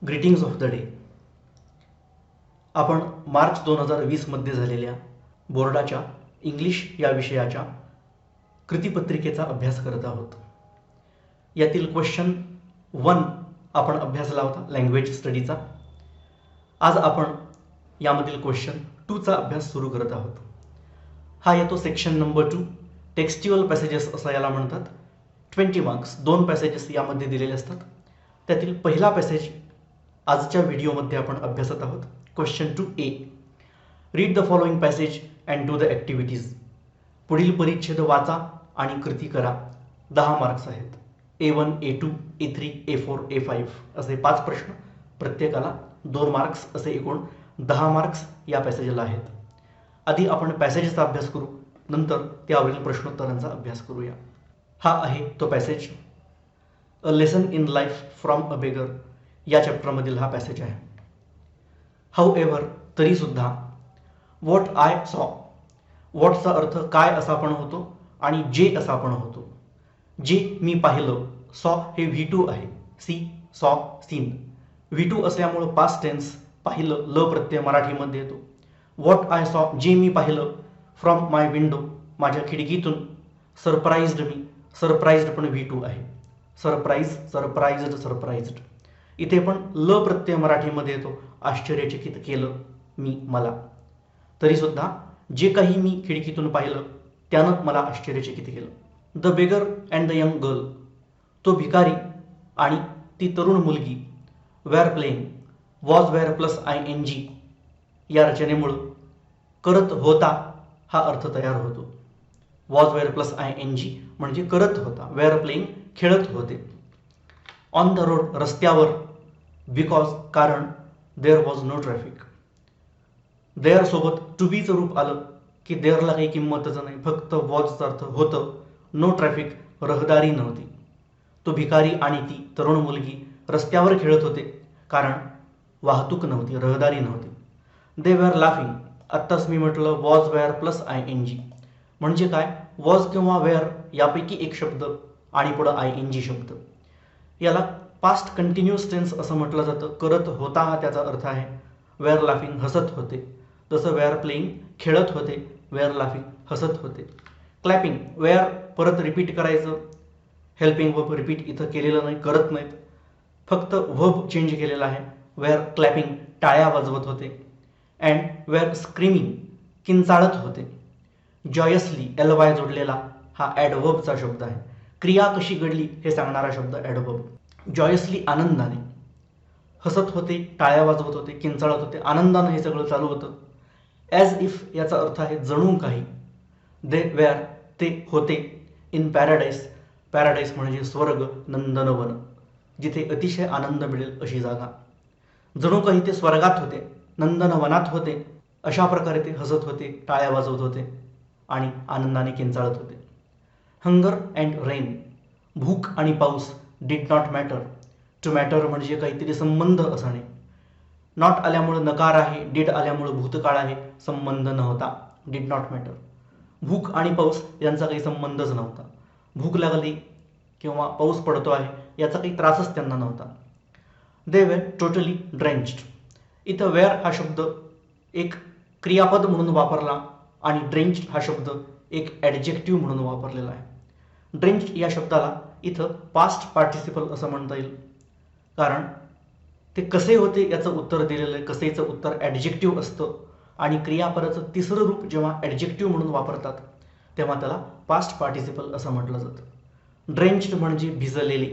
Greetings of the day. आपण मार्च 2020मध्ये झालेल्या बोर्डाच्या इंग्लिश या विषयाच्या कृतीपत्रिकेचा अभ्यास करत आहोत. यातील क्वेश्चन 1 आपण अभ्यासला होता लँग्वेज स्टडीचा. आज आपण यामधील क्वेश्चन 2चा अभ्यास सुरू करत आहोत. हा येतो सेक्शन नंबर 2, टेक्स्च्युअल पॅसेजेस असं याला म्हणतात. 20 मार्क्स, 2 पॅसेजेस यामध्ये दिलेले असतात. त्यातील पहिला पॅसेज आजच्या व्हिडिओमध्ये आपण अभ्यासत आहोत. Question 2A, read the following passage and do the activities. पुढील परिच्छेद वाचा आणि कृती करा. 10 मार्क्स आहेत. A1, A2, A3, A4, A5 असे 5 प्रश्न, प्रत्येकाला 2 मार्क्स असे एकूण 10 मार्क्स या पॅसेजला आहेत. आधी आपण पॅसेजचा अभ्यास करू, नंतर त्यावरील प्रश्नोत्तरांचा अभ्यास करूया. हा आहे तो passage, a lesson in life from a beggar या चॅप्टरमधील हा पॅसेज आहे. हाऊ एव्हर, तरीसुद्धा. व्हॉट आय सॉ, व्हॉटचा अर्थ काय असा पण होतो आणि जे असा पण होतो. जे मी पाहिलं, सॉ हे V2 आहे. सी, सॉ, सीन. V2 असल्यामुळं पास्ट टेन्स, पाहिलं ल प्रत्यय मराठीमध्ये येतो. व्हॉट आय सॉ, जे मी पाहिलं. फ्रॉम माय विंडो, माझ्या खिडकीतून. सरप्राईज्ड मी, सरप्राईज्ड पण V2 आहे. Surprise, surprised, surprised. इथे पण ल प्रत्यय मराठीमध्ये येतो. आश्चर्यचकित केलं मी, मला. तरीसुद्धा जे काही मी खिडकीतून पाहिलं त्यानं मला आश्चर्यचकित केलं. The beggar and the young girl, तो भिकारी आणि ती तरुण मुलगी. Were playing, was were plus ING या रचनेमुळं करत होता हा अर्थ तयार होतो. वॉज वेअर प्लस ING म्हणजे करत होता. वेअर प्लेइंग खेळत होते. ऑन द रोड, रस्त्यावर. बिकॉज कारण. There was no traffic. There सोबत टू बीचं रूप आलं की देअरला काही किंमतच नाही, फक्त वॉजचा अर्थ होतं. नो ट्रॅफिक, रहदारी नव्हती. तो भिकारी आणि ती तरुण मुलगी रस्त्यावर खेळत होते कारण वाहतूक नव्हती, रहदारी नव्हती. दे वेअर लाफिंग, आत्ताच मी म्हटलं वॉज वेअर प्लस ING म्हणजे काय, वॉज किंवा वेअर यापैकी एक शब्द आणि पुढं ING शब्द. याला पास्ट कंटिन्युअस टेन्स असं म्हटलं जातं. करत होता हा त्याचा अर्थ आहे. वेअर लाफिंग, हसत होते. जसं वेअर प्लेइंग खेळत होते, वेअर लाफिंग हसत होते. क्लॅपिंग, वेअर परत रिपीट करायचं. हेल्पिंग वर्ब रिपीट इथं केलेलं नाही, करत नाहीत, फक्त वर्ब चेंज केलेला आहे. वेअर क्लॅपिंग, टाळ्या वाजवत होते. अँड वेअर स्क्रीमिंग, किंचाळत होते. जॉयसली, LY जोडलेला हा ॲडवर्बचा शब्द आहे. क्रिया कशी घडली हे सांगणारा शब्द ॲडवर्ब. जॉयसली, आनंदाने. हसत होते, टाळ्या वाजवत होते, किंचाळत होते, आनंदानं हे सगळं चालू होतं. ॲज इफ याचा अर्थ आहे जणू काही. दे वेअर, ते होते. इन पॅराडाईस, पॅराडाईस म्हणजे स्वर्ग, नंदनवन, जिथे अतिशय आनंद मिळेल अशी जागा. जणू काही ते स्वर्गात होते, नंदनवनात होते. अशा प्रकारे ते हसत होते, टाळ्या वाजवत होते आणि आनंदाने किंचाळत होते. हंगर अँड रेन, भूक आणि पाऊस. Did not matter, to matter म्हणजे काहीतरी संबंध असणे. नॉट आल्यामुळं नकार आहे, डिड आल्यामुळं भूतकाळ आहे, संबंध नव्हता. Did not matter. भूक आणि पाऊस यांचा काही संबंधच नव्हता. भूक लागली किंवा पाऊस पडतो आहे याचा काही त्रासच त्यांना नव्हता. दे वेअर टोटली ड्रेंच्ड. इथं वेअर हा शब्द एक क्रियापद म्हणून वापरला आणि ड्रेंच्ड हा शब्द एक ॲडजेक्टिव्ह म्हणून वापरलेला आहे. ड्रेंच्ड या शब्दाला इथं पास्ट पार्टिसिपल असं म्हणता येईल, कारण ते कसे होते याचं उत्तर दिलेलं आहे. कसेचं उत्तर ॲडजेक्टिव्ह असतं आणि क्रियापदाचं तिसरं रूप जेव्हा ॲडजेक्टिव्ह म्हणून वापरतात तेव्हा त्याला पास्ट पार्टिसिपल असं म्हटलं जातं. ड्रेंच्ड म्हणजे भिजलेले.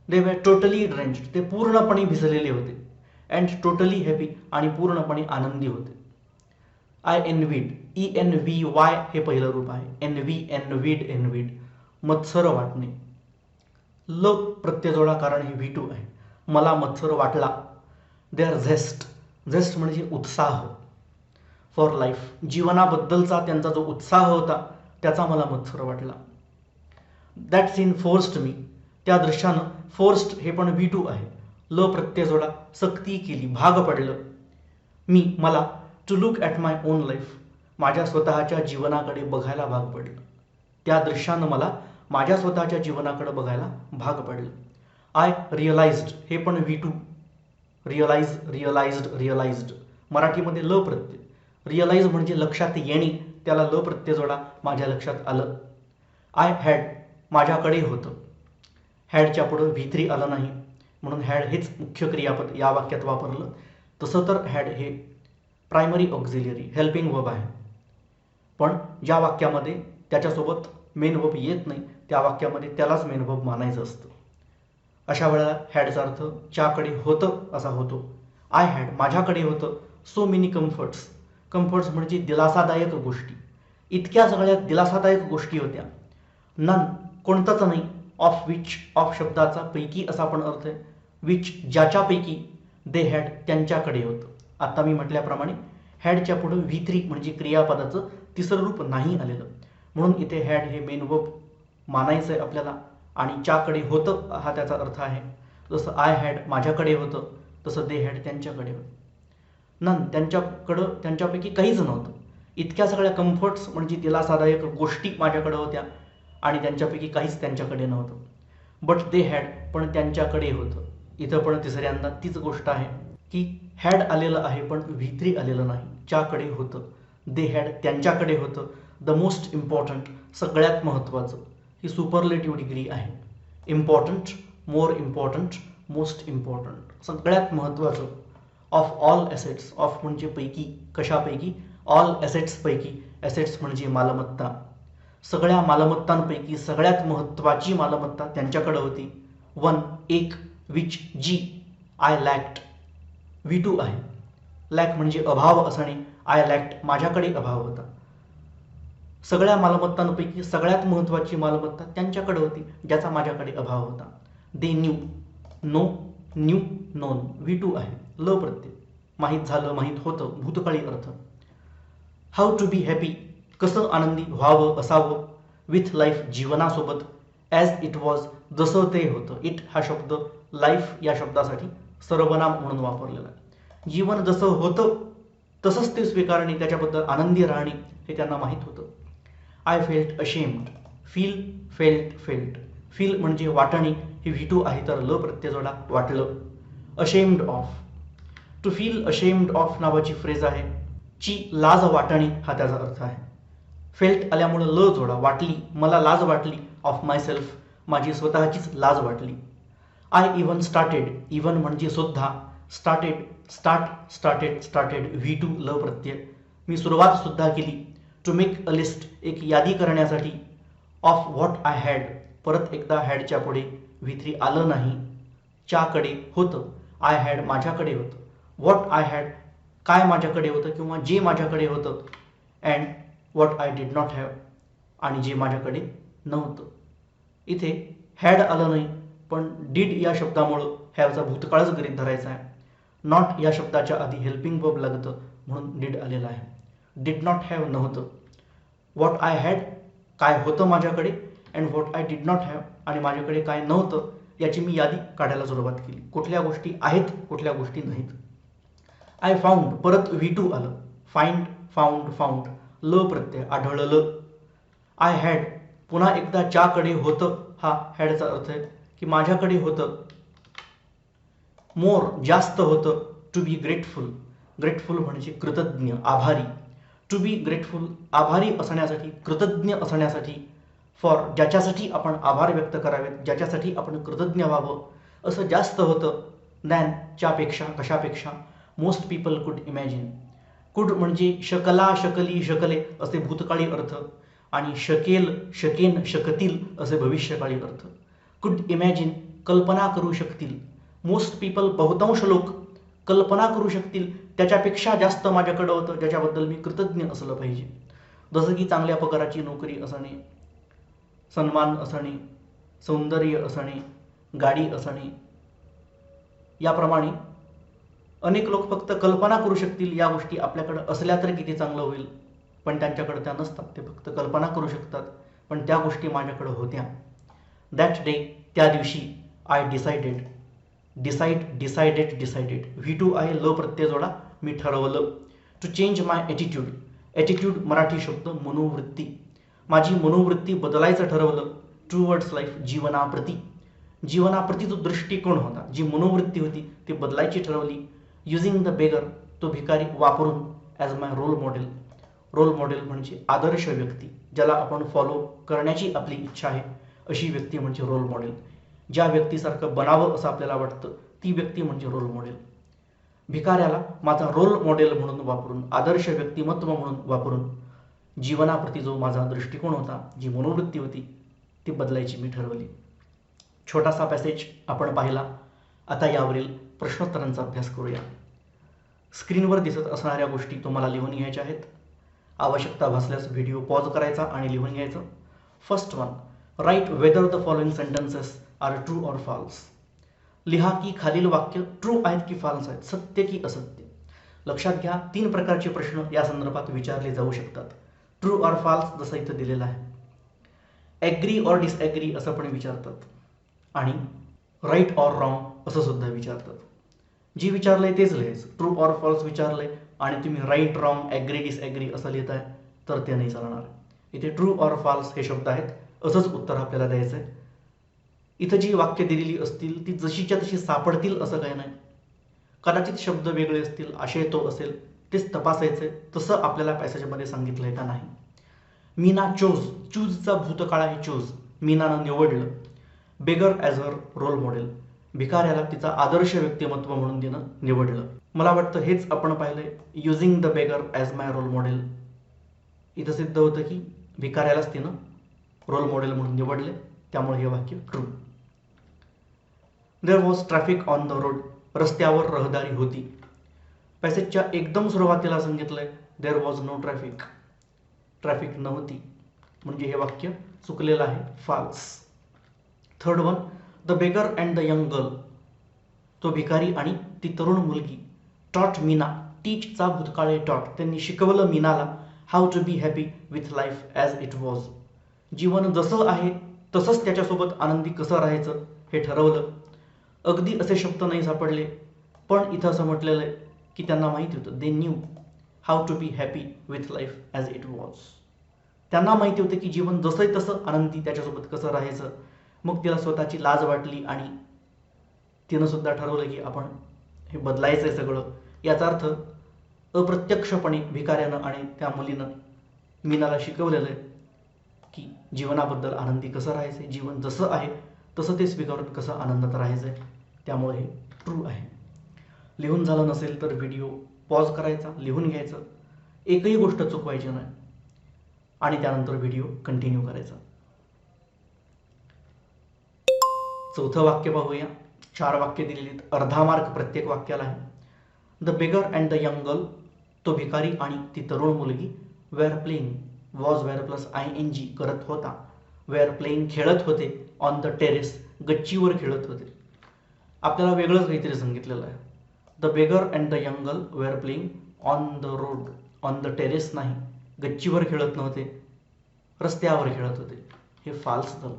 दे वेअर टोटली ड्रेंच्ड, ते पूर्णपणे भिजलेले होते. अँड टोटली हॅपी, आणि पूर्णपणे आनंदी होते. आय एनव्हीड, ENVY हे पहिलं रूप आहे. एनव्हीड, एनव्हीड मत्सर वाटणे. ल प्रत्यय जोडा कारण हे V2 आहे. मला मत्सर वाटला. देअर झेस्ट, झेस्ट म्हणजे उत्साह. फॉर लाईफ, जीवनाबद्दलचा त्यांचा जो उत्साह होता त्याचा मला मत्सर वाटला. दॅट सीन फोर्स्ड मी, त्या दृश्यानं. फोर्स्ड हे पण V2 आहे. ल प्रत्यय जोडा, सक्ती केली, भाग पडलं. मी, मला. To look at my own life, माझ्या स्वतःच्या जीवनाकडे बघायला भाग पडलं. त्या दृश्यानं मला माझ्या स्वतःच्या जीवनाकडे बघायला भाग पडलं. आय रिअलाइज्ड हे पण V2. Realize, realized, realized. मराठीमध्ये ल प्रत्यय. रिअलाइज म्हणजे लक्षात येणे, त्याला ल प्रत्यय जोडा, माझ्या लक्षात आलं. आय हॅड, माझ्याकडे होतं. हॅडच्या पुढं V3 आलं नाही, म्हणून हॅड हेच मुख्य क्रियापद या वाक्यात वापरलं. तसं तर हॅड हे प्रायमरी ऑक्झिलरी हेल्पिंग वर्ब आहे, पण ज्या वाक्यामध्ये त्याच्यासोबत मेन वर्ब येत नाही त्या वाक्यामध्ये त्यालाच मेन वर्ब मानायचं असतं. अशा वेळेला हॅडचा अर्थ च्याकडे होतं असा होतो. आय हॅड, माझ्याकडे होतं सो मेनी कम्फर्ट्स. कम्फर्ट्स म्हणजे दिलासादायक गोष्टी. इतक्या सगळ्या दिलासादायक गोष्टी होत्या. नन, कोणतंच नाही. ऑफ विच, ऑफ शब्दाचा पैकी असा पण अर्थ आहे. विच, ज्याच्यापैकी. दे हॅड, त्यांच्याकडे होतं. आता मी म्हटल्याप्रमाणे हॅडच्या पुढं V3 म्हणजे क्रियापदाचं तिसरं रूप नाही आलेलं, म्हणून इथे हॅड हे मेन वर्ब मानायचं आहे आपल्याला. आणि च्याकडे होतं हा त्याचा अर्थ आहे. जसं आय हॅड, माझ्याकडे होतं, तसं दे हॅड, त्यांच्याकडे होतं. नन, त्यांच्याकडं, त्यांच्यापैकी काहीच नव्हतं. इतक्या सगळ्या कम्फर्ट्स म्हणजे दिलासादायक गोष्टी माझ्याकडे होत्या आणि त्यांच्यापैकी काहीच त्यांच्याकडे नव्हतं. बट दे हॅड, पण त्यांच्याकडे होतं. इथं पण तिसऱ्यांदा तीच गोष्ट आहे की हॅड आलेलं आहे पण V3 आलेलं नाही, च्याकडे होतं. दे हॅड, त्यांच्याकडे होतं. द मोस्ट इम्पॉर्टंट, सगळ्यात महत्त्वाचं. ही सुपरलेटिव्ह डिग्री आहे. Important, more important, most important, सगळ्यात महत्त्वाचं. ऑफ ऑल ॲसेट्स, ऑफ म्हणजे पैकी, कशापैकी, ऑल ॲसेट्सपैकी. ॲसेट्स म्हणजे मालमत्ता. सगळ्या मालमत्तांपैकी सगळ्यात महत्त्वाची मालमत्ता त्यांच्याकडे होती. वन, एक. Which, G. I lacked, V2 आहे. लॅक म्हणजे अभाव असणे. आय लॅक्ड, माझ्याकडे अभाव होता. सगळ्या मालमत्तांपैकी सगळ्यात महत्त्वाची मालमत्ता त्यांच्याकडे होती, ज्याचा माझ्याकडे अभाव होता. They knew, know, knew, known. V2 आहे. ल प्रत्यय. माहीत झालं, माहीत होतं, भूतकाळी अर्थ. हाऊ टू बी हॅपी, कसं आनंदी व्हावं, असावं. विथ लाईफ, जीवनासोबत. ॲज इट वॉज, जसं ते होतं. इट हा शब्द लाईफ या शब्दासाठी सर्वनाम म्हणून वापरलेला आहे. जीवन जसं होतं तसंच ते स्वीकारणे, त्याच्याबद्दल आनंदी राहणे हे त्यांना माहीत होतं. I felt ashamed, feel, felt, felt. Feel म्हणजे वाटणे, हे V2 आहे तर ल प्रत्यय जोडा, वाटलं. Ashamed of, to feel ashamed of नावाची फ्रेज आहे. ची लाज वाटणे हा त्याचा अर्थ आहे. फेल्ट आल्यामुळं ल जोडा, वाटली, मला लाज वाटली. ऑफ माय सेल्फ, माझी स्वतःचीच लाज वाटली. आय इवन स्टार्टेड, इवन म्हणजे सुद्धा. Started, start, started, started. V2 ल प्रत्यय. मी सुरुवात सुद्धा केली. टू मेक अ लिस्ट, एक यादी करण्यासाठी. ऑफ व्हॉट आय हॅड, परत एकदा हॅडच्या पुढे V3 आलं नाही. च्याकडे होतं. आय हॅड, माझ्याकडे होतं. व्हॉट आय हॅड, काय माझ्याकडे होतं किंवा जे माझ्याकडे होतं. And what I did not have, आणि जे माझ्याकडे नव्हतं. इथे हॅड आलं नाही, पण डिड या शब्दामुळं हॅवचा भूतकाळच गृहीत धरायचा आहे. नॉट या शब्दाच्या आधी हेल्पिंग वर्ब लागतं, म्हणून डिड आलेला आहे. डिड नॉट हॅव नव्हतं. व्हॉट आय हॅड, काय होतं माझ्याकडे. And what I did not have, आणि माझ्याकडे काय नव्हतं याची मी यादी काढायला सुरुवात केली. कुठल्या गोष्टी आहेत, कुठल्या गोष्टी नाहीत. आय फाउंड, परत V2 आलं. Find, found, found. ल प्रत्यय, आढळलं. आय हॅड, पुन्हा एकदा च्याकडे होतं हा हॅडचा अर्थ आहे की माझ्याकडे होतं. मोर, जास्त होतं. टू बी ग्रेटफुल, ग्रेटफुल म्हणजे कृतज्ञ, आभारी. टू बी ग्रेटफुल, आभारी असण्यासाठी, कृतज्ञ असण्यासाठी. फॉर, ज्याच्यासाठी आपण आभार व्यक्त करावेत, ज्याच्यासाठी आपण कृतज्ञ व्हावं, असं जास्त होतं. दॅन, च्यापेक्षा, कशापेक्षा. मोस्ट पीपल कुड इमॅजिन. कुड म्हणजे शकला, शकली, शकले असे भूतकाळी अर्थ, आणि शकेल, शकेन, शकतील असे भविष्यकाळी अर्थ. कुड इमॅजिन, कल्पना करू शकतील. मोस्ट पीपल, बहुतांश लोक कल्पना करू शकतील त्याच्यापेक्षा जास्त माझ्याकडं होतं, ज्याच्याबद्दल मी कृतज्ञ असलं पाहिजे. जसं की चांगल्या पगाराची नोकरी असणे, सन्मान असणे, सौंदर्य असणे, गाडी असणे. याप्रमाणे अनेक लोक फक्त कल्पना करू शकतील या गोष्टी आपल्याकडं असल्या तर किती चांगलं होईल, पण त्यांच्याकडे त्या नसतात. ते फक्त कल्पना करू शकतात, पण त्या गोष्टी माझ्याकडं होत्या. दॅट डे, त्या दिवशी. I decided, decide, decided, decided. V2 आहे, ल प्रत्यय जोडा, मी ठरवलं. To change my attitude, attitude मराठी शब्द मनोवृत्ती. माझी मनोवृत्ती बदलायचं ठरवलं. Towards life, जीवनाप्रती. जीवनाप्रती जो दृष्टिकोन होता, जी मनोवृत्ती होती ती बदलायची ठरवली. युझिंग द बेगर, तो भिकारी वापरून as my role model. Role model म्हणजे आदर्श व्यक्ती, ज्याला आपण फॉलो करण्याची आपली इच्छा आहे अशी व्यक्ती म्हणजे रोल मॉडेल. ज्या व्यक्तीसारखं बनावं असं आपल्याला वाटतं ती व्यक्ती म्हणजे रोल मॉडेल. भिकाऱ्याला माझा रोल मॉडेल म्हणून वापरून, आदर्श व्यक्तिमत्व म्हणून वापरून जीवनाप्रती जो माझा दृष्टिकोन होता, जी मनोवृत्ती होती ती बदलायची मी ठरवली. छोटासा पॅसेज आपण पाहिला. आता यावरील प्रश्नोत्तरांचा अभ्यास करूया. स्क्रीनवर दिसत असणाऱ्या गोष्टी तुम्हाला लिहून घ्यायच्या आहेत. आवश्यकता भासल्यास व्हिडिओ पॉज करायचा आणि लिहून घ्यायचं. First one, write whether the following sentences are true or false. लिहा की खालील वाक्य ट्रू आहेत की फॉल्स आहेत, सत्य की असत्य. लक्षात घ्या, 3 प्रकारचे प्रश्न या संदर्भात विचारले जाऊ शकतात. ट्रू ऑर फॉल्स जसं इथं दिलेलं आहे. ॲग्री ऑर डिसॲग्री असं पण विचारतात आणि राईट ऑर रॉंग असं सुद्धा विचारतात. जी विचारलंय तेच लिहायचं. ट्रू ऑर फॉल्स विचारलंय आणि तुम्ही राईट रॉंग ॲग्री डिसॲग्री असं लिहिताय तर ते नाही चालणार. इथे ट्रू ऑर फॉल्स हे शब्द आहेत, असंच उत्तर आपल्याला द्यायचं आहे. इथं जी वाक्य दिलेली असतील ती जशीच्या तशी सापडतील असं काही नाही. कदाचित शब्द वेगळे असतील, आशय तो असेल, तेच तपासायचे. तसं आपल्याला पॅसेजमध्ये सांगितलंय का नाही. मीना चोज, चूजचा भूतकाळ आहे चोज, मीनानं निवडलं. बेगर ॲज हर रोल मॉडेल, भिकाऱ्याला तिचा आदर्श व्यक्तिमत्व म्हणून तिनं निवडलं. मला वाटतं हेच आपण पाहिलंय. Using the beggar as my role model, इथं सिद्ध होतं की भिकाऱ्यालाच तिनं रोल मॉडेल म्हणून निवडले, त्यामुळे हे वाक्य true. There was traffic on the road, रस्त्यावर रहदारी होती. पॅसेजच्या एकदम सुरुवातीला सांगितलंय there was no traffic, traffic नव्हती, म्हणजे हे वाक्य चुकलेलं आहे, false. Third one, the beggar and the young girl, तो भिकारी आणि ती तरुण मुलगी. टॉट मीना, टीचचा भूतकाळ आहे टॉट, त्यांनी शिकवलं मीनाला how to be happy with life as it was. जीवन जसं आहे तसंच त्याच्यासोबत आनंदी कसं राहायचं हे ठरवलं. अगदी असे शब्द नाही सापडले, पण इथं असं म्हटलेलं आहे की त्यांना माहिती होतं, they knew how to be happy with life as it was. त्यांना माहिती होतं की जीवन जसं आहे तसं आनंदी त्याच्यासोबत कसं राहायचं. मग तिला स्वतःची लाज वाटली आणि तिनं सुद्धा ठरवलं की आपण हे बदलायचं आहे सगळं. याचा अर्थ अप्रत्यक्षपणे भिकाऱ्यानं आणि त्या मुलीनं मीनाला शिकवलेलं आहे की जीवनाबद्दल आनंदी कसं राहायचं, जीवन जसं आहे तसं ते स्वीकारून कसं आनंदात राहायचं आहे. त्यामुळे हे ट्रू आहे. लिहून झालं नसेल तर व्हिडिओ पॉज करायचा, लिहून घ्यायचं, एकही गोष्ट चुकवायची नाही आणि त्यानंतर व्हिडिओ कंटिन्यू करायचा. चौथं वाक्य पाहूया. 4 वाक्य दिलेली आहेत, अर्धा मार्क प्रत्येक वाक्याला आहे. The beggar and the young girl, तो भिकारी आणि ती तरुण मुलगी. Were playing, was were plus ING करत होता. वेअर प्लेइंग खेळत होते. ऑन द टेरेस, गच्चीवर खेळत होते. आपल्याला वेगळंच काहीतरी सांगितलेलं आहे. The beggar and the young girl were playing on the road, on the terrace नाही, गच्चीवर खेळत नव्हते, रस्त्यावर खेळत होते, हे फाल्स झालं.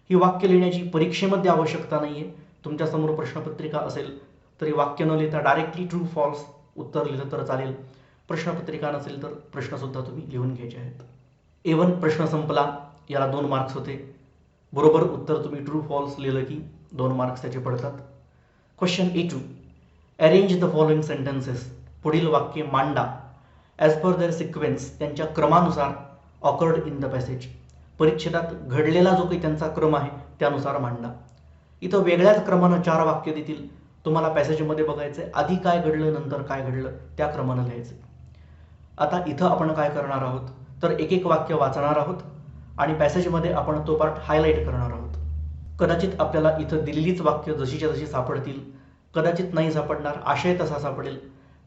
ही वाक्य लिहिण्याची परीक्षेमध्ये आवश्यकता नाही आहे. तुमच्यासमोर प्रश्नपत्रिका असेल तरी वाक्य न लिहिता डायरेक्टली ट्रू फॉल्स उत्तर लिहिलं तर चालेल. प्रश्नपत्रिका नसेल तर प्रश्नसुद्धा तुम्ही लिहून घ्यायचे आहेत. A1 प्रश्न संपला, याला 2 मार्क्स होते. बरोबर उत्तर तुम्ही ट्रू फॉल्स लिहिलं की 2 मार्क्स त्याचे पडतात. Question A2, arrange the following sentences, पुढील वाक्य मांडा. ॲज पर देअर सिक्वेन्स, त्यांच्या क्रमानुसार. ऑकर्ड इन द पॅसेज, परिच्छेदात घडलेला जो काही त्यांचा क्रम आहे त्यानुसार मांडा. इथं वेगळ्याच क्रमानं 4 वाक्य देतील. तुम्हाला पॅसेजमध्ये बघायचं आहे आधी काय घडलं नंतर काय घडलं त्या क्रमानं लिहायचं. आता इथं आपण काय करणार आहोत तर एक एक वाक्य वाचणार आहोत आणि पॅसेजमध्ये आपण तो पार्ट हायलाईट करणार आहोत. कदाचित आपल्याला इथं दिलेलीच वाक्य जशीच्या जशी सापडतील, कदाचित नाही सापडणार, आशय तसा सापडेल,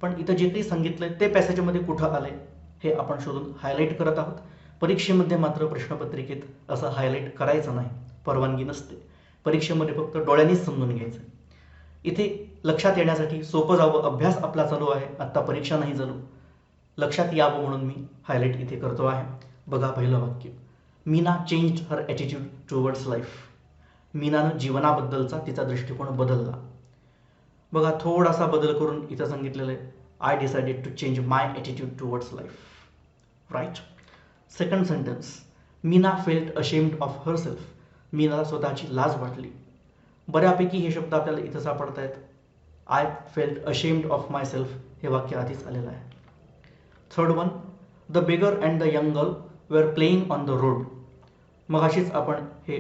पण इथं जे काही सांगितलंय ते पॅसेजमध्ये कुठं आलंय हे आपण शोधून हायलाईट करत आहोत. परीक्षेमध्ये मात्र प्रश्नपत्रिकेत असं हायलाईट करायचं नाही, परवानगी नसते. परीक्षेमध्ये फक्त डोळ्यांनीच समजून घ्यायचं. इथे लक्षात येण्यासाठी सोपं जावं, अभ्यास आपला चालू आहे, आत्ता परीक्षा नाही चालू, लक्षात यावं म्हणून मी हायलाईट इथे करतो आहे. बघा पहिलं वाक्य, Meena changed her attitude towards life. मीनानं जीवनाबद्दलचा तिचा दृष्टिकोन बदलला. बघा थोडासा बदल करून इथं सांगितलेलं आहे, I decided to change my attitude towards life. Right. Second sentence, Meena felt ashamed of herself. मीनाला स्वतःची लाज वाटली. बऱ्यापैकी हे शब्द आपल्याला इथं सापडत आहेत. I felt ashamed of myself हे वाक्य आधीच आलेलं आहे. Third one, the beggar and the young girl were playing on the road. मगाशीच आपण हे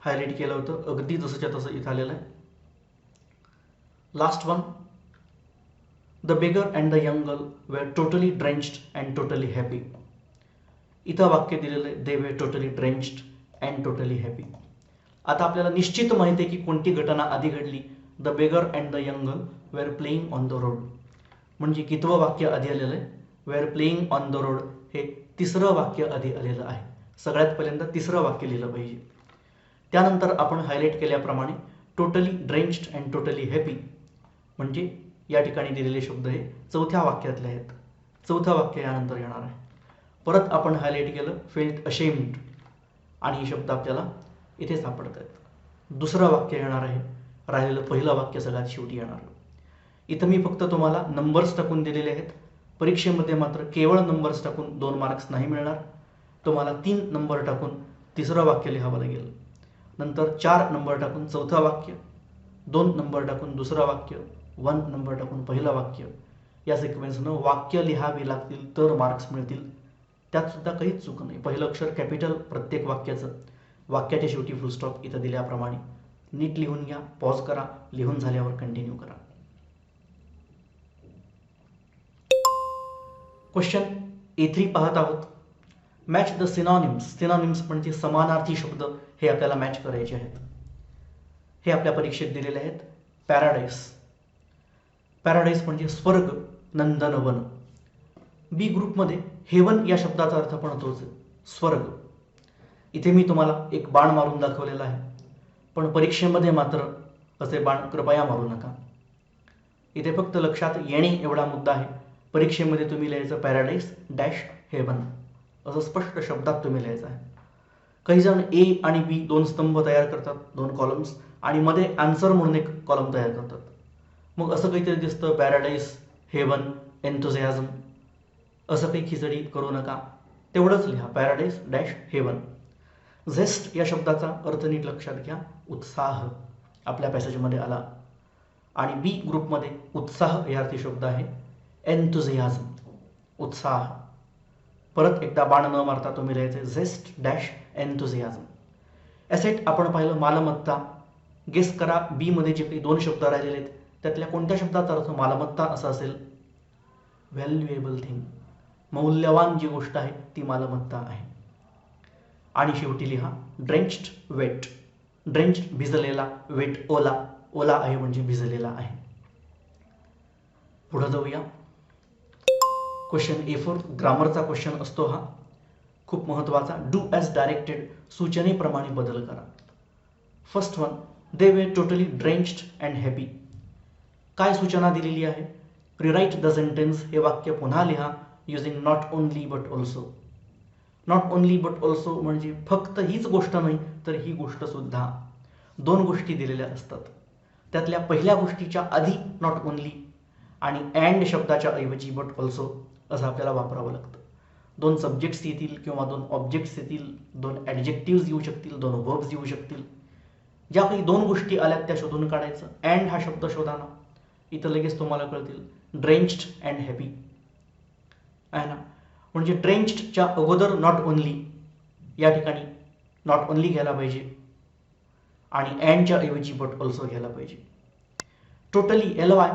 हायलाईट केलं होतं, अगदी जसंच्या तसं इथं आलेलं आहे. Last one, the beggar and the young girl were totally drenched and totally happy. इथं वाक्य दिलेलं आहे, they were totally drenched and totally happy. आता आपल्याला निश्चित माहिती आहे की कोणती घटना आधी घडली. The beggar and the young girl were playing on the road, म्हणजे कितवं वाक्य आधी आलेलं आहे. Were playing on the road हे तिसरं वाक्य आधी आलेलं आहे. सगळ्यात पहिल्यांदा तिसरं वाक्य लिहिलं पाहिजे. त्यानंतर आपण हायलाईट केल्याप्रमाणे totally drenched and totally happy म्हणजे या ठिकाणी दिलेले शब्द हे चौथ्या वाक्यातले आहेत. चौथं वाक्य यानंतर येणार आहे. परत आपण हायलाईट केलं फेल्ट अशेम्ड आणि हे शब्द आपल्याला इथे सापडत आहेत. दुसरं वाक्य येणार आहे. राहिलेलं पहिलं वाक्य सगळ्यात शेवटी येणार. इथं मी फक्त तुम्हाला नंबर्स टाकून दिलेले आहेत. परीक्षेमध्ये मात्र केवळ नंबर्स टाकून 2 मार्क्स नाही मिळणार. तुम्हाला 3 नंबर टाकून तिसरं वाक्य लिहावं लागेल. नंतर 4 नंबर टाकून चौथं वाक्य, 2 नंबर टाकून दुसरं वाक्य, 1 नंबर टाकून पहिलं वाक्य. या सिक्वेन्सनं वाक्य लिहावी लागतील तर मार्क्स मिळतील. त्यात सुद्धा काहीच चूक नाही. पहिलं अक्षर कॅपिटल प्रत्येक वाक्याचं, वाक्याच्या शेवटी फुलस्टॉप इथं दिल्याप्रमाणे. नीट लिहून घ्या, पॉज करा, लिहून झाल्यावर कंटिन्यू करा. क्वेश्चन A3 पाहत आहोत. Match the synonyms. सिनॉनिम्स म्हणजे समानार्थी शब्द हे आपल्याला मॅच करायचे आहेत. हे आपल्या परीक्षेत दिलेले आहेत. पॅराडाईस. पॅराडाईस म्हणजे स्वर्ग, नंदनवन. बी ग्रुपमध्ये हेवन या शब्दाचा अर्थ पण तोच, स्वर्ग. इथे मी तुम्हाला एक बाण मारून दाखवलेला आहे, पण परीक्षेमध्ये मात्र असे बाण कृपया मारू नका. इथे फक्त लक्षात येणे एवढा मुद्दा आहे. परीक्षेमध्ये तुम्ही लिहायचं पॅराडाईस डॅश हेवन असं स्पष्ट शब्दात तुम्ही लिहायचं आहे. काही जण ए आणि बी 2 स्तंभ तयार करतात, 2 कॉलम्स, आणि मध्ये आन्सर म्हणून एक कॉलम तयार करतात. मग असं काहीतरी दिसतं, पॅराडाईस हेवन एन्थुझियाझम. असं काही खिचडी करू नका, तेवढंच लिहा पॅराडाईस डॅश हेवन. झेस्ट या शब्दाचा अर्थ नीट लक्षात घ्या, उत्साह. आपल्या पॅसेजमध्ये आला. आणि बी ग्रुपमध्ये उत्साह या अर्थी शब्द आहे एन्थुझियाझम, उत्साह. परत एकदा बाण न मारता तुम्ही लिहायचे झेस्ट डॅश एन्थुझियाझम. ॲसेट आपण पाहिलं मालमत्ता. गेस करा बी मध्ये जे काही 2 शब्द राहिलेले आहेत त्यातल्या कोणत्या शब्दाचा अर्थ मालमत्ता असा असेल. व्हॅल्युएबल थिंग, मौल्यवान जी गोष्ट आहे ती मालमत्ता आहे. आणि शेवटी लिहा ड्रेंच्ड वेट. ड्रेंच्ड भिजलेला, वेट ओला. ओला आहे म्हणजे भिजलेला आहे. पुढे जाऊया. क्वेश्चन A4 ग्रामरचा क्वेश्चन असतो हा, खूप महत्त्वाचा. डू ॲज डायरेक्टेड, सूचनेप्रमाणे बदल करा. First one, they were totally drenched and happy. काय सूचना दिलेली आहे. Rewrite the sentence. हे वाक्य पुन्हा लिहा using not only but also. Not only but also म्हणजे फक्त हीच गोष्ट नाही तर ही गोष्ट सुद्धा. 2 गोष्टी दिलेल्या असतात, त्यातल्या पहिल्या गोष्टीच्या आधी नॉट ओनली आणि अँड शब्दाच्या ऐवजी बट ऑल्सो असं आपल्याला वापरावं लागतं. 2 सब्जेक्ट्स येतील किंवा 2 ऑब्जेक्ट्स येतील, 2 ॲडजेक्टिव्ज येऊ शकतील, 2 वर्ब्स येऊ शकतील. ज्या काही 2 गोष्टी आल्यात त्या शोधून काढायचं. अँड हा शब्द शोधा ना, इथं लगेच तुम्हाला कळतील. ड्रेंच्ड अँड हॅपी आहे ना, म्हणजे ड्रेंच्डच्या अगोदर नॉट ओनली, या ठिकाणी नॉट ओनली घ्यायला पाहिजे आणि अँडच्या ऐवजी बट ऑल्सो घ्यायला पाहिजे. टोटली LY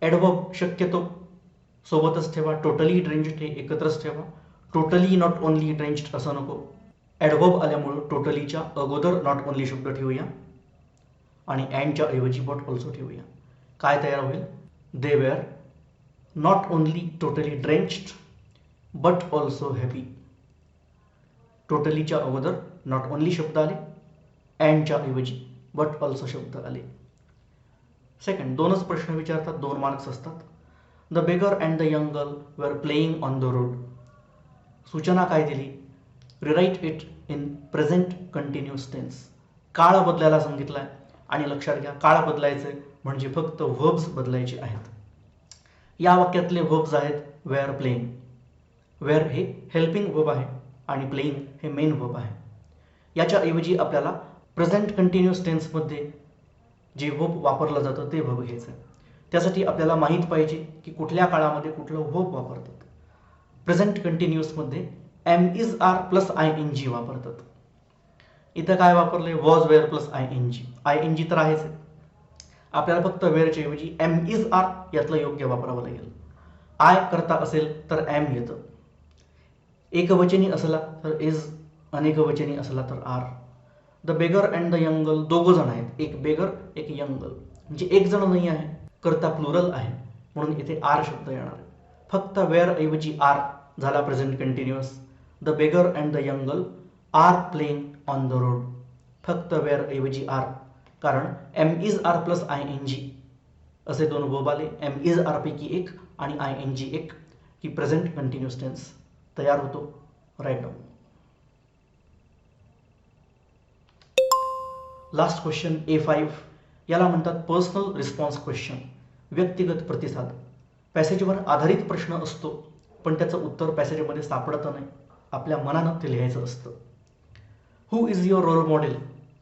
ॲडवर्ब शक्यतो सोबतच ठेवा. टोटली ड्रेंच्ड हे एकत्रच ठेवा. टोटली नॉट ओनली ड्रेंच्ड असं नको. ॲडवर्ब आल्यामुळं टोटलीच्या अगोदर नॉट ओनली शब्द ठेवूया आणि अँडच्या ऐवजी बट ऑल्सो ठेवूया. काय तयार होईल. They were not only totally drenched but also happy. टोटलीच्या अगोदर नॉट ओनली शब्द आले, अँडच्या ऐवजी बट ऑल्सो शब्द आले. सेकंड, 2च प्रश्न विचारतात, 2 मार्क्स असतात. The beggar and the young girl were playing on the road. सूचना काय दिली. Rewrite it in present continuous tense. काळ बदलायला सांगितलं आहे आणि लक्षात घ्या काळ बदलायचे म्हणजे फक्त व्हर्ब्स बदलायचे आहेत. या वाक्यातले व्हर्ब्स आहेत वेअर प्लेईंग. वेअर हे हेल्पिंग वर्ब आहे आणि प्लेइंग हे मेन वर्ब आहे. याच्या ऐवजी आपल्याला प्रेझेंट कंटिन्युअस टेन्समध्ये जे वर्ब वापरलं जातं ते वर्ब घ्यायचं आहे. त्यासाठी आपल्याला माहीत पाहिजे की कुठल्या काळामध्ये कुठलं वर्ब वापरतात. प्रेझेंट कंटिन्युअसमध्ये am is are plus I N G वापरतात. इथं काय वापरले? Was were plus I N G. I N G तर आहेच आहे. आपल्याला फक्त वेअरच्या ऐवजी एम इज आर यातलं योग्य वापरावं लागेल. आय करता असेल तर एम येतं, एकवचनी असला तर इज, अनेकवचनी असला तर are. The beggar and the young girl, दोघं जण आहेत, एक बेगर एक यंग गर्ल, म्हणजे एक जण नाही आहे, करता प्लुरल आहे म्हणून इथे आर शब्द येणार आहे. फक्त वेअर ऐवजी आर झाला present continuous. The beggar and the young girl are playing on the road. फक्त वेअर ऐवजी आर, कारण am is are plus I N G असे दोन वर्ब आले. एम इज आर पैकी एक आणि आय एन जी एक, की प्रेझेंट कंटिन्युअस टेन्स तयार होतो. Right down. Last question A5, याला म्हणतात पर्सनल रिस्पॉन्स क्वेश्चन, व्यक्तिगत प्रतिसाद. पॅसेजवर आधारित प्रश्न असतो, पण त्याचं उत्तर पॅसेजमध्ये सापडत नाही, आपल्या मनानं ते लिहायचं असतं. Who is your role model,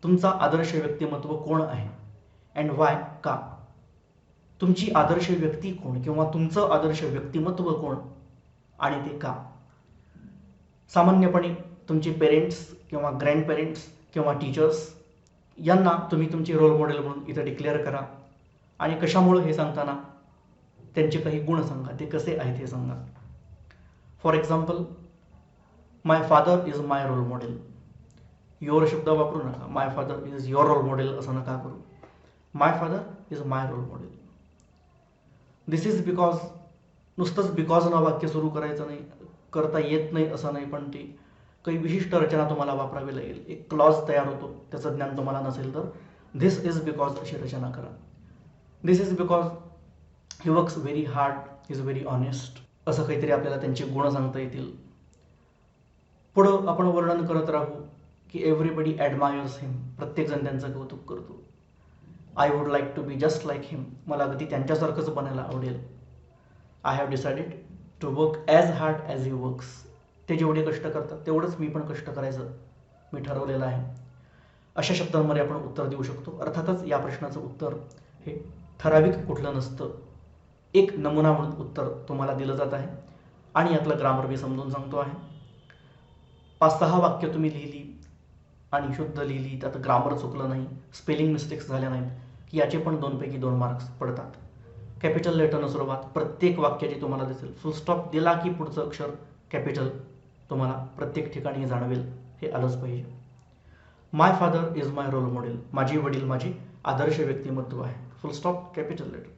तुमचा आदर्श व्यक्तिमत्व कोण आहे, अँड वाय, का. तुमची आदर्श व्यक्ती कोण किंवा तुमचं आदर्श व्यक्तिमत्व कोण आणि ते का. सामान्यपणे तुमचे पेरेंट्स किंवा ग्रँड पेरेंट्स किंवा टीचर्स यांना तुम्ही तुमचे रोल मॉडेल म्हणून इथं डिक्लेअर करा. आणि कशामुळं हे सांगताना त्यांचे काही गुण सांगा, ते कसे आहेत हे सांगा. For example, my father is my role model. Your शब्द वापरू नका. My father is your role model असं नका करू. My father is my role model. This is because, नुसतंच बिकॉजनं वाक्य सुरू करायचं नाही, करता येत नाही असं नाही, पण ती काही विशिष्ट रचना तुम्हाला वापरावी लागेल. एक क्लॉज तयार होतो, त्याचं ज्ञान तुम्हाला नसेल तर धिस इज बिकॉज अशी रचना करा. This is because he works very hard, is very honest, असं काहीतरी आपल्याला त्यांचे गुण सांगता येतील. पुढं आपण वर्णन करत राहू की एव्हरीबडी ॲडमायर्स हिम, प्रत्येकजण त्यांचं कौतुक करतो. I would like to be just like him, मला अगदी त्यांच्यासारखंच बनायला आवडेल. I have decided to work as hard as he works, ते जेवढे कष्ट करतात तेवढंच मी पण कष्ट करायचं मी ठरवलेलं आहे. अशा शब्दांमध्ये आपण उत्तर देऊ शकतो. अर्थातच या प्रश्नाचं उत्तर हे ठराविक कुठलं नसतं, एक नमुना म्हणून उत्तर तुम्हाला दिलं जात आहे आणि यातलं ग्रामर मी समजून सांगतो आहे. 5-6 वाक्य तुम्ही लिहिली आणि शुद्ध लिहिली, त्यात ग्रामर चुकलं नाही, स्पेलिंग मिस्टेक्स झाल्या नाहीत, की याचे पण 2 पैकी 2 मार्क्स पडतात. कॅपिटल लेटरनं सुरुवात, प्रत्येक वाक्याची तुम्हाला दिसेल. फुल स्टॉप दिला की पुढचं अक्षर कॅपिटल तुम्हाला प्रत्येक ठिकाणी जाणवेल, हे आलंच पाहिजे. My father is my role model, माझे वडील माझे आदर्श व्यक्तिमत्व आहे. Full stop capital letter.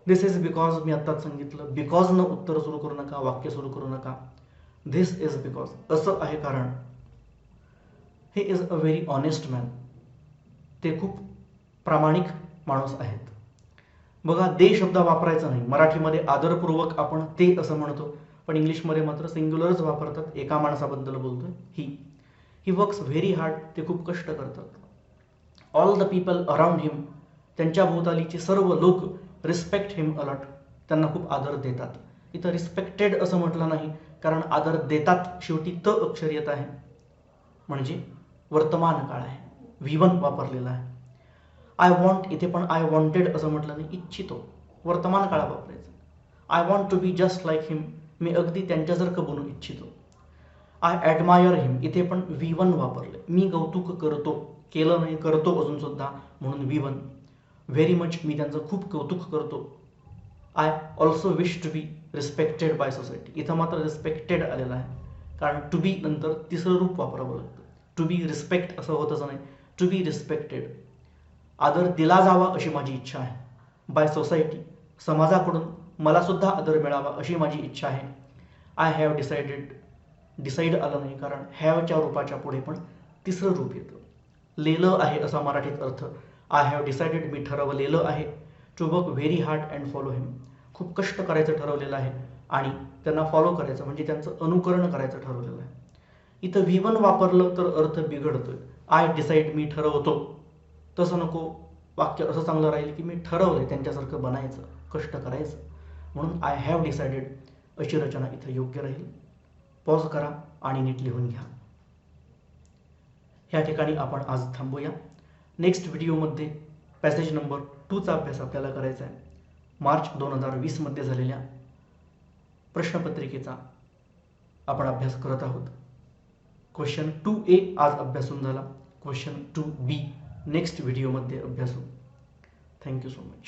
This is because, मी आत्ताच सांगितलं, बिकॉजनं उत्तर सुरू करू नका, वाक्य सुरू करू नका. धिस इज बिकॉज, असं आहे कारण. हे is a very honest man, ते खूप प्रामाणिक माणूस आहेत. बघा, दे शब्द वापरायचा नाही. मराठीमध्ये आदरपूर्वक आपण ते असं म्हणतो, पण इंग्लिशमध्ये मात्र सिंग्युलरच वापरतात. एका माणसाबद्दल बोलतोय, ही वर्क्स व्हेरी हार्ड, ते खूप कष्ट करतात. ऑल द पीपल अराउंड हिम, त्यांच्या भोवतालीचे सर्व लोक रिस्पेक्ट हिम अलॉट, त्यांना खूप आदर देतात. इथं रिस्पेक्टेड असं म्हटलं नाही, कारण आदर देतात शेवटी त अक्षर येत आहे, म्हणजे वर्तमान काळ आहे, V1 वापरलेला आहे. आय वॉन्ट, इथे पण आय वॉन्टेड असं म्हटलं नाही, इच्छितो, वर्तमान काळ वापरायचं. I want to be just like him, मी अगदी त्यांच्यासारखं बनू इच्छितो. आय ॲडमायर हिम, इथे पण V1 वापरले, मी कौतुक करतो, केलं नाही, करतो अजून सुद्धा, म्हणून V1. व्हेरी मच, मी त्यांचं खूप कौतुक करतो. I also wish to be respected by society, इथं मात्र रिस्पेक्टेड आलेलं आहे, कारण टू बी नंतर तिसरं रूप वापरावं लागतं. टू बी रिस्पेक्ट असं होतच नाही, टू बी रिस्पेक्टेड. आदर दिला जावा अशी माझी इच्छा आहे. बाय सोसायटी, समाजाकडून मला सुद्धा आदर मिळावा अशी माझी इच्छा आहे. आय हॅव डिसाइडेड, डिसाईड आलं नाही, कारण हॅवच्या रूपाच्या पुढे पण तिसरं रूप येतं. लेलं आहे असा मराठीत अर्थ. आय हॅव डिसाइडेड, मी ठरवलेलं आहे. To work very hard and follow him, खूप कष्ट करायचं ठरवलेलं आहे आणि त्यांना फॉलो करायचं म्हणजे त्यांचं अनुकरण करायचं ठरवलेलं आहे. इथं V1 वापरलं तर अर्थ बिघडतोय. आय डिसाईड, मी ठरवतो, तसं नको. वाक्य असं चांगलं राहील की मी ठरवलंय त्यांच्यासारखं बनायचं, कष्ट करायचं, म्हणून आय हॅव डिसाइडेड अशी रचना इथं योग्य राहील. पॉज करा आणि नीट लिहून घ्या. ह्या ठिकाणी आपण आज थांबूया. नेक्स्ट व्हिडिओमध्ये पॅसेज नंबर 2चा अभ्यास आपल्याला करायचा आहे. मार्च 2020 मध्ये झालेल्या प्रश्नपत्रिकेचा आपण अभ्यास करत आहोत. क्वेश्चन 2A आज अभ्यासून झाला. क्वेश्चन 2B नेक्स्ट व्हिडिओमध्ये अभ्यासू. Thank you so much.